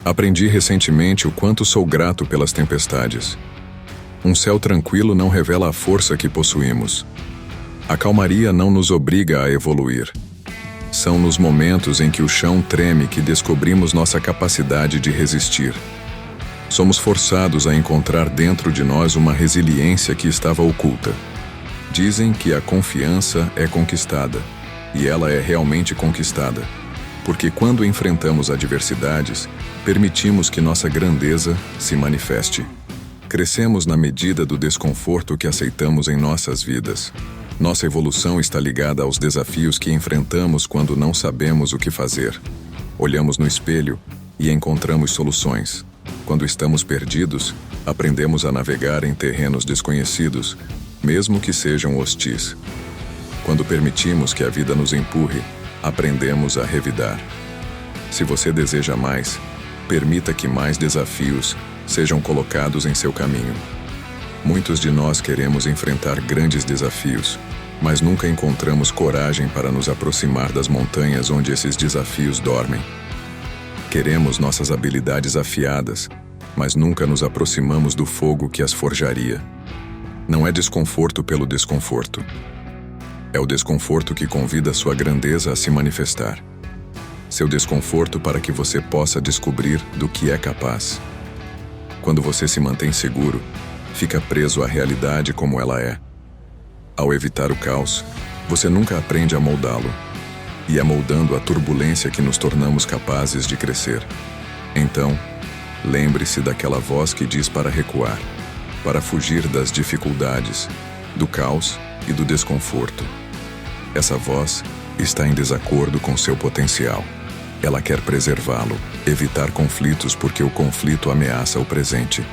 Aprendi recentemente o quanto sou grato pelas tempestades. Um céu tranquilo não revela a força que possuímos. A calmaria não nos obriga a evoluir. São nos momentos em que o chão treme que descobrimos nossa capacidade de resistir. Somos forçados a encontrar dentro de nós uma resiliência que estava oculta. Dizem que a confiança é conquistada, e ela é realmente conquistada, porque quando enfrentamos adversidades, permitimos que nossa grandeza se manifeste. Crescemos na medida do desconforto que aceitamos em nossas vidas. Nossa evolução está ligada aos desafios que enfrentamos quando não sabemos o que fazer. Olhamos no espelho e encontramos soluções. Quando estamos perdidos, aprendemos a navegar em terrenos desconhecidos, mesmo que sejam hostis. Quando permitimos que a vida nos empurre, aprendemos a revidar. Se você deseja mais, permita que mais desafios sejam colocados em seu caminho. Muitos de nós queremos enfrentar grandes desafios, mas nunca encontramos coragem para nos aproximar das montanhas onde esses desafios dormem. Queremos nossas habilidades afiadas, mas nunca nos aproximamos do fogo que as forjaria. Não é desconforto pelo desconforto. É o desconforto que convida sua grandeza a se manifestar. Seu desconforto para que você possa descobrir do que é capaz. Quando você se mantém seguro, fica preso à realidade como ela é. Ao evitar o caos, você nunca aprende a moldá-lo. E é moldando a turbulência que nos tornamos capazes de crescer. Então, lembre-se daquela voz que diz para recuar, para fugir das dificuldades, do caos e do desconforto. Essa voz está em desacordo com seu potencial. Ela quer preservá-lo, evitar conflitos porque o conflito ameaça o presente.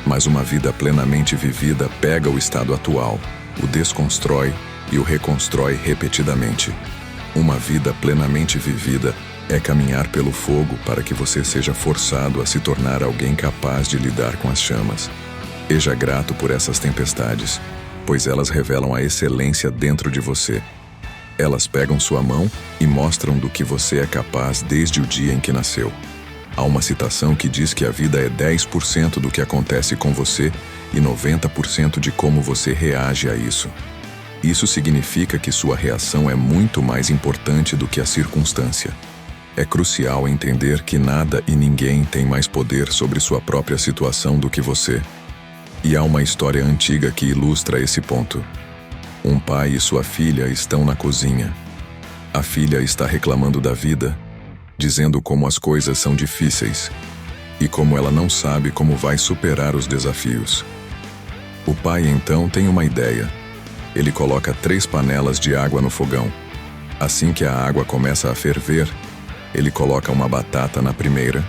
Mas uma vida plenamente vivida pega o estado atual, o desconstrói e o reconstrói repetidamente. Uma vida plenamente vivida é caminhar pelo fogo para que você seja forçado a se tornar alguém capaz de lidar com as chamas. Seja grato por essas tempestades, pois elas revelam a excelência dentro de você. Elas pegam sua mão e mostram do que você é capaz desde o dia em que nasceu. Há uma citação que diz que a vida é 10% do que acontece com você e 90% de como você reage a isso. Isso significa que sua reação é muito mais importante do que a circunstância. É crucial entender que nada e ninguém tem mais poder sobre sua própria situação do que você. E há uma história antiga que ilustra esse ponto. Um pai e sua filha estão na cozinha. A filha está reclamando da vida, dizendo como as coisas são difíceis e como ela não sabe como vai superar os desafios. O pai então tem uma ideia. Ele coloca 3 panelas de água no fogão. Assim que a água começa a ferver, ele coloca uma batata na primeira,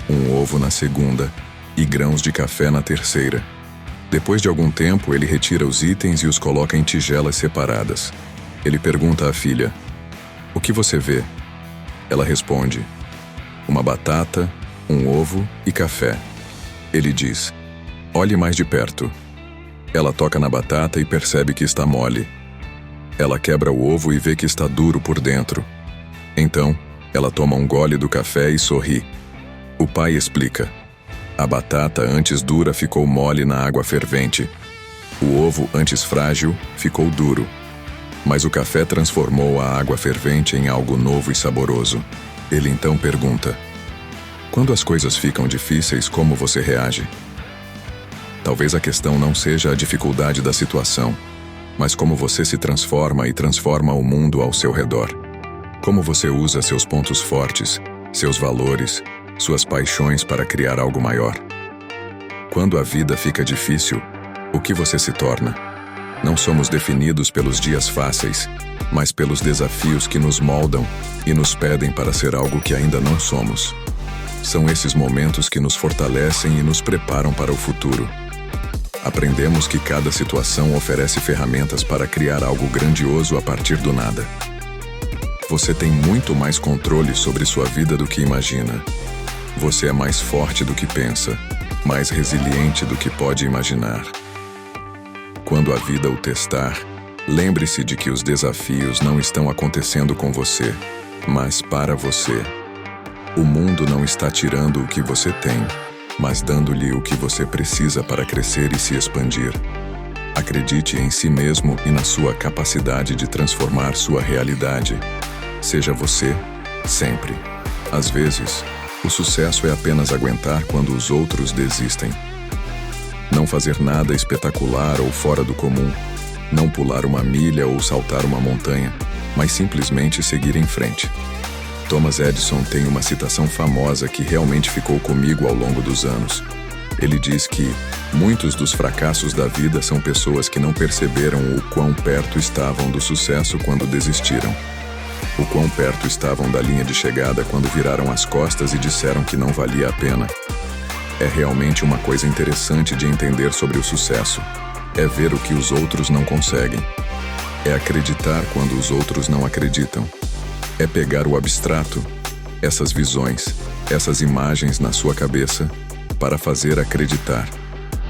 um ovo na segunda e grãos de café na terceira. Depois de algum tempo, ele retira os itens e os coloca em tigelas separadas. Ele pergunta à filha: "O que você vê?" Ela responde: "Uma batata, um ovo e café." Ele diz: "Olhe mais de perto." Ela toca na batata e percebe que está mole. Ela quebra o ovo e vê que está duro por dentro. Então, ela toma um gole do café e sorri. O pai explica: "A batata antes dura ficou mole na água fervente. O ovo antes frágil ficou duro. Mas o café transformou a água fervente em algo novo e saboroso." Ele então pergunta: "Quando as coisas ficam difíceis, como você reage?" Talvez a questão não seja a dificuldade da situação, mas como você se transforma e transforma o mundo ao seu redor. Como você usa seus pontos fortes, seus valores, suas paixões para criar algo maior. Quando a vida fica difícil, o que você se torna? Não somos definidos pelos dias fáceis, mas pelos desafios que nos moldam e nos pedem para ser algo que ainda não somos. São esses momentos que nos fortalecem e nos preparam para o futuro. Aprendemos que cada situação oferece ferramentas para criar algo grandioso a partir do nada. Você tem muito mais controle sobre sua vida do que imagina. Você é mais forte do que pensa, mais resiliente do que pode imaginar. Quando a vida o testar, lembre-se de que os desafios não estão acontecendo com você, mas para você. O mundo não está tirando o que você tem, mas dando-lhe o que você precisa para crescer e se expandir. Acredite em si mesmo e na sua capacidade de transformar sua realidade. Seja você, sempre. Às vezes, o sucesso é apenas aguentar quando os outros desistem. Não fazer nada espetacular ou fora do comum. Não pular uma milha ou saltar uma montanha, mas simplesmente seguir em frente. Thomas Edison tem uma citação famosa que realmente ficou comigo ao longo dos anos. Ele diz que muitos dos fracassos da vida são pessoas que não perceberam o quão perto estavam do sucesso quando desistiram. O quão perto estavam da linha de chegada quando viraram as costas e disseram que não valia a pena. É realmente uma coisa interessante de entender sobre o sucesso. É ver o que os outros não conseguem. É acreditar quando os outros não acreditam. É pegar o abstrato, essas visões, essas imagens na sua cabeça, para fazer acreditar.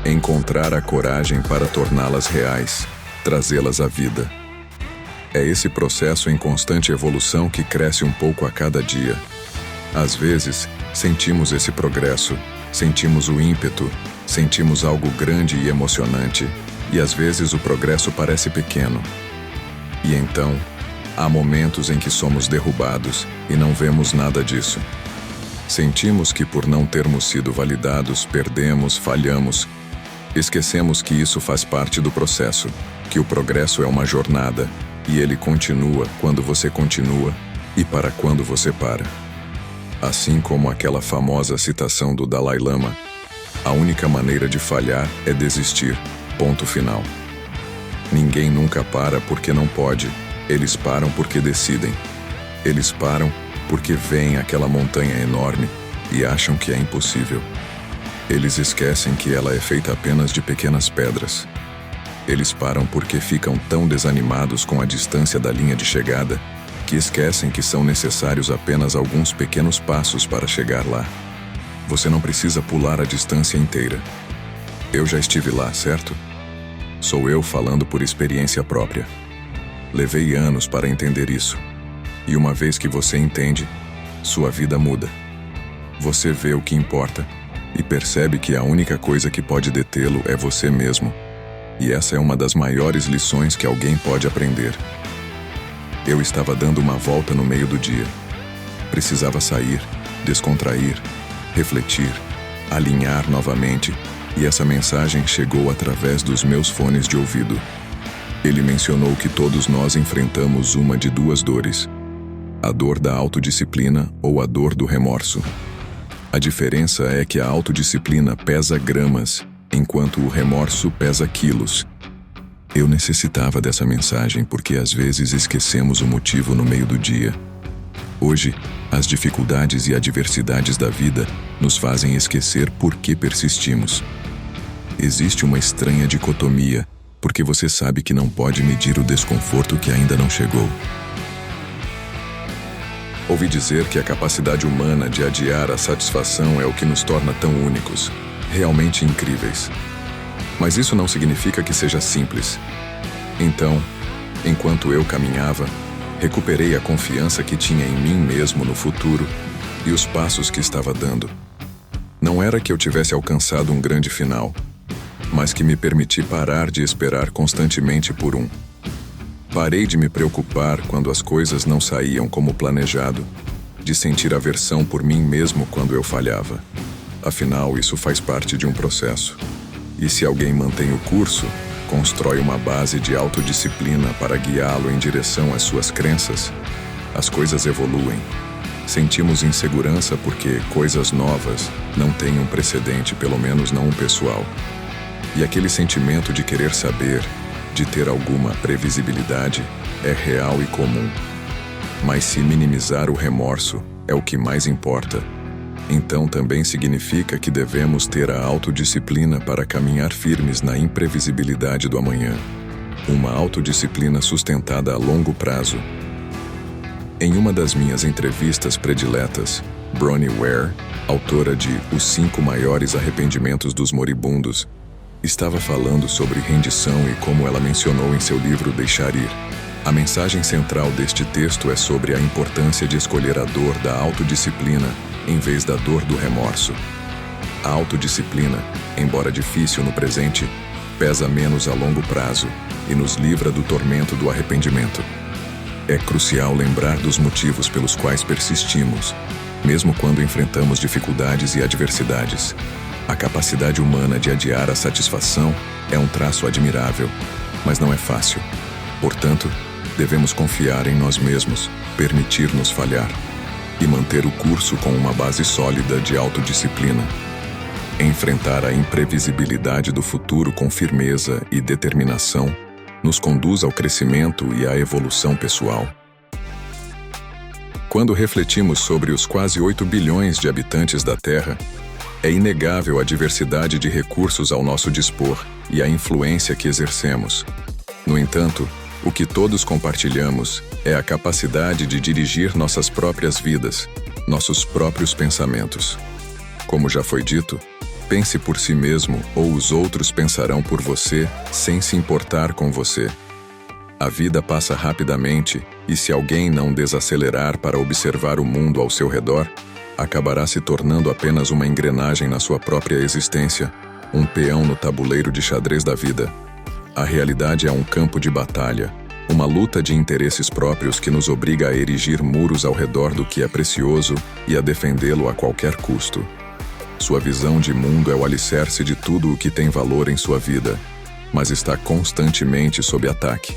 Encontrar a coragem para torná-las reais, trazê-las à vida. É esse processo em constante evolução que cresce um pouco a cada dia. Às vezes, sentimos esse progresso, sentimos o ímpeto, sentimos algo grande e emocionante, e às vezes o progresso parece pequeno. E então, há momentos em que somos derrubados e não vemos nada disso. Sentimos que por não termos sido validados, perdemos, falhamos. Esquecemos que isso faz parte do processo, que o progresso é uma jornada, e ele continua quando você continua e para quando você para. Assim como aquela famosa citação do Dalai Lama, a única maneira de falhar é desistir, ponto final. Ninguém nunca para porque não pode. Eles param porque decidem. Eles param porque veem aquela montanha enorme e acham que é impossível. Eles esquecem que ela é feita apenas de pequenas pedras. Eles param porque ficam tão desanimados com a distância da linha de chegada que esquecem que são necessários apenas alguns pequenos passos para chegar lá. Você não precisa pular a distância inteira. Eu já estive lá, certo? Sou eu falando por experiência própria. Levei anos para entender isso. E uma vez que você entende, sua vida muda. Você vê o que importa e percebe que a única coisa que pode detê-lo é você mesmo. E essa é uma das maiores lições que alguém pode aprender. Eu estava dando uma volta no meio do dia. Precisava sair, descontrair, refletir, alinhar novamente, e essa mensagem chegou através dos meus fones de ouvido. Ele mencionou que todos nós enfrentamos uma de duas dores: a dor da autodisciplina ou a dor do remorso. A diferença é que a autodisciplina pesa gramas, enquanto o remorso pesa quilos. Eu necessitava dessa mensagem porque às vezes esquecemos o motivo no meio do dia. Hoje, as dificuldades e adversidades da vida nos fazem esquecer por que persistimos. Existe uma estranha dicotomia, porque você sabe que não pode medir o desconforto que ainda não chegou. Ouvi dizer que a capacidade humana de adiar a satisfação é o que nos torna tão únicos, realmente incríveis. Mas isso não significa que seja simples. Então, enquanto eu caminhava, recuperei a confiança que tinha em mim mesmo no futuro e os passos que estava dando. Não era que eu tivesse alcançado um grande final, mas que me permiti parar de esperar constantemente por um. Parei de me preocupar quando as coisas não saíam como planejado, de sentir aversão por mim mesmo quando eu falhava. Afinal, isso faz parte de um processo. E se alguém mantém o curso, constrói uma base de autodisciplina para guiá-lo em direção às suas crenças, as coisas evoluem. Sentimos insegurança porque coisas novas não têm um precedente, pelo menos não um pessoal. E aquele sentimento de querer saber, de ter alguma previsibilidade, é real e comum. Mas se minimizar o remorso é o que mais importa, então também significa que devemos ter a autodisciplina para caminhar firmes na imprevisibilidade do amanhã. Uma autodisciplina sustentada a longo prazo. Em uma das minhas entrevistas prediletas, Bronnie Ware, autora de Os 5 Maiores Arrependimentos dos Moribundos, estava falando sobre rendição e como ela mencionou em seu livro Deixar Ir. A mensagem central deste texto é sobre a importância de escolher a dor da autodisciplina em vez da dor do remorso. A autodisciplina, embora difícil no presente, pesa menos a longo prazo e nos livra do tormento do arrependimento. É crucial lembrar dos motivos pelos quais persistimos, mesmo quando enfrentamos dificuldades e adversidades. A capacidade humana de adiar a satisfação é um traço admirável, mas não é fácil. Portanto, devemos confiar em nós mesmos, permitir-nos falhar e manter o curso com uma base sólida de autodisciplina. Enfrentar a imprevisibilidade do futuro com firmeza e determinação nos conduz ao crescimento e à evolução pessoal. Quando refletimos sobre os quase 8 bilhões de habitantes da Terra, é inegável a diversidade de recursos ao nosso dispor e a influência que exercemos. No entanto, o que todos compartilhamos é a capacidade de dirigir nossas próprias vidas, nossos próprios pensamentos. Como já foi dito, pense por si mesmo ou os outros pensarão por você sem se importar com você. A vida passa rapidamente e se alguém não desacelerar para observar o mundo ao seu redor, acabará se tornando apenas uma engrenagem na sua própria existência, um peão no tabuleiro de xadrez da vida. A realidade é um campo de batalha, uma luta de interesses próprios que nos obriga a erigir muros ao redor do que é precioso e a defendê-lo a qualquer custo. Sua visão de mundo é o alicerce de tudo o que tem valor em sua vida, mas está constantemente sob ataque.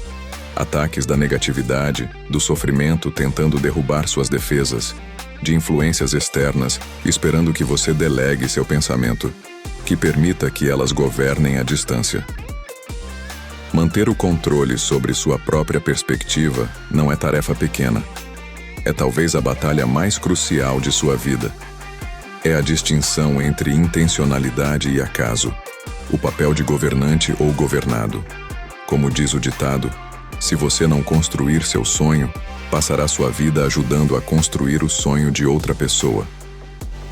Ataques da negatividade, do sofrimento tentando derrubar suas defesas, de influências externas esperando que você delegue seu pensamento, que permita que elas governem à distância. Manter o controle sobre sua própria perspectiva não é tarefa pequena. É talvez a batalha mais crucial de sua vida. É a distinção entre intencionalidade e acaso, o papel de governante ou governado. Como diz o ditado, se você não construir seu sonho, passará sua vida ajudando a construir o sonho de outra pessoa.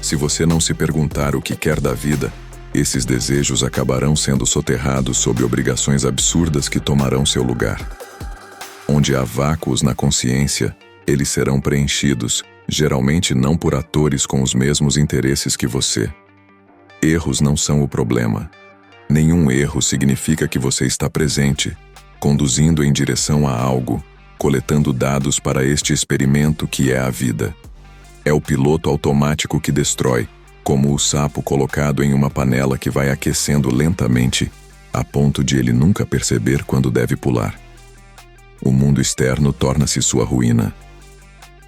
Se você não se perguntar o que quer da vida, esses desejos acabarão sendo soterrados sob obrigações absurdas que tomarão seu lugar. Onde há vácuos na consciência, eles serão preenchidos, geralmente não por atores com os mesmos interesses que você. Erros não são o problema. Nenhum erro significa que você está presente, conduzindo em direção a algo, coletando dados para este experimento que é a vida. É o piloto automático que destrói, como o sapo colocado em uma panela que vai aquecendo lentamente, a ponto de ele nunca perceber quando deve pular. O mundo externo torna-se sua ruína.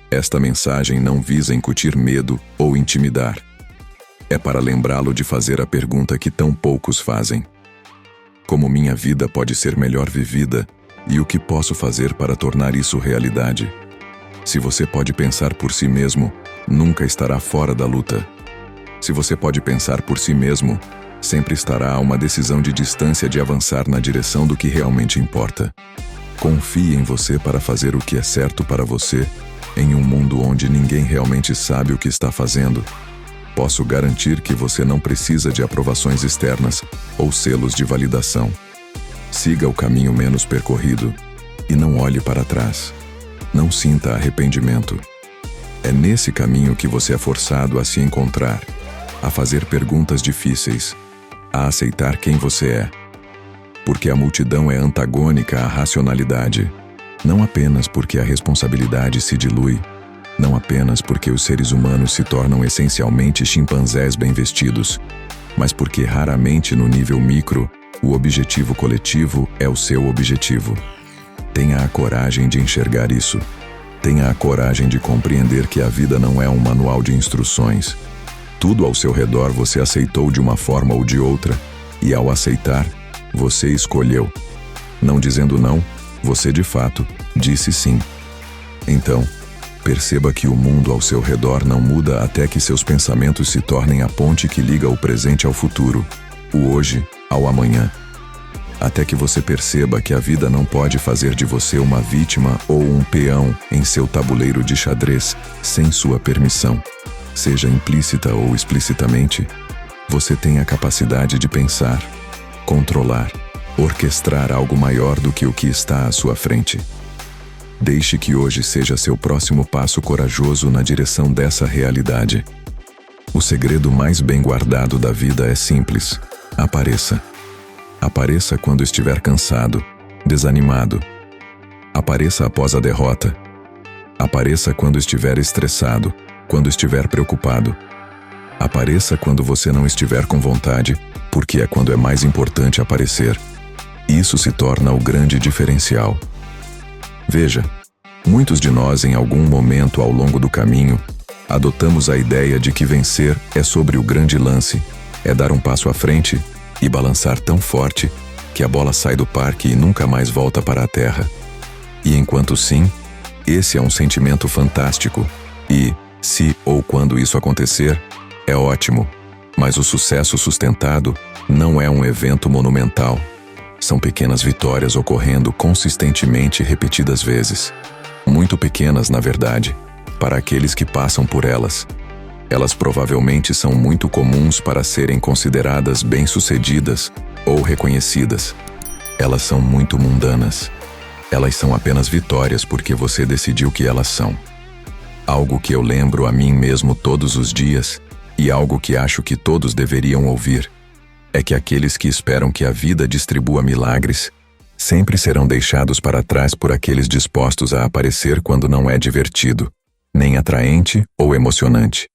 Esta mensagem não visa incutir medo ou intimidar. É para lembrá-lo de fazer a pergunta que tão poucos fazem. Como minha vida pode ser melhor vivida e o que posso fazer para tornar isso realidade? Se você pode pensar por si mesmo, nunca estará fora da luta. Se você pode pensar por si mesmo, sempre estará a uma decisão de distância de avançar na direção do que realmente importa. Confie em você para fazer o que é certo para você, em um mundo onde ninguém realmente sabe o que está fazendo. Posso garantir que você não precisa de aprovações externas ou selos de validação. Siga o caminho menos percorrido e não olhe para trás. Não sinta arrependimento. É nesse caminho que você é forçado a se encontrar, a fazer perguntas difíceis, a aceitar quem você é. Porque a multidão é antagônica à racionalidade, não apenas porque a responsabilidade se dilui, não apenas porque os seres humanos se tornam essencialmente chimpanzés bem vestidos, mas porque raramente no nível micro, o objetivo coletivo é o seu objetivo. Tenha a coragem de enxergar isso. Tenha a coragem de compreender que a vida não é um manual de instruções. Tudo ao seu redor você aceitou de uma forma ou de outra, e ao aceitar, você escolheu. Não dizendo não, você de fato disse sim. Então, perceba que o mundo ao seu redor não muda até que seus pensamentos se tornem a ponte que liga o presente ao futuro, o hoje ao amanhã. Até que você perceba que a vida não pode fazer de você uma vítima ou um peão em seu tabuleiro de xadrez sem sua permissão. Seja implícita ou explicitamente, você tem a capacidade de pensar, controlar, orquestrar algo maior do que o que está à sua frente. Deixe que hoje seja seu próximo passo corajoso na direção dessa realidade. O segredo mais bem guardado da vida é simples: apareça. Apareça quando estiver cansado, desanimado. Apareça após a derrota. Apareça quando estiver estressado, quando estiver preocupado. Apareça quando você não estiver com vontade, porque é quando é mais importante aparecer. Isso se torna o grande diferencial. Veja, muitos de nós em algum momento ao longo do caminho, adotamos a ideia de que vencer é sobre o grande lance, é dar um passo à frente e balançar tão forte que a bola sai do parque e nunca mais volta para a terra. E enquanto sim, esse é um sentimento fantástico e, se ou quando isso acontecer, é ótimo, mas o sucesso sustentado não é um evento monumental. São pequenas vitórias ocorrendo consistentemente repetidas vezes. Muito pequenas, na verdade, para aqueles que passam por elas. Elas provavelmente são muito comuns para serem consideradas bem-sucedidas ou reconhecidas. Elas são muito mundanas. Elas são apenas vitórias porque você decidiu que elas são. Algo que eu lembro a mim mesmo todos os dias, e algo que acho que todos deveriam ouvir, é que aqueles que esperam que a vida distribua milagres sempre serão deixados para trás por aqueles dispostos a aparecer quando não é divertido, nem atraente ou emocionante.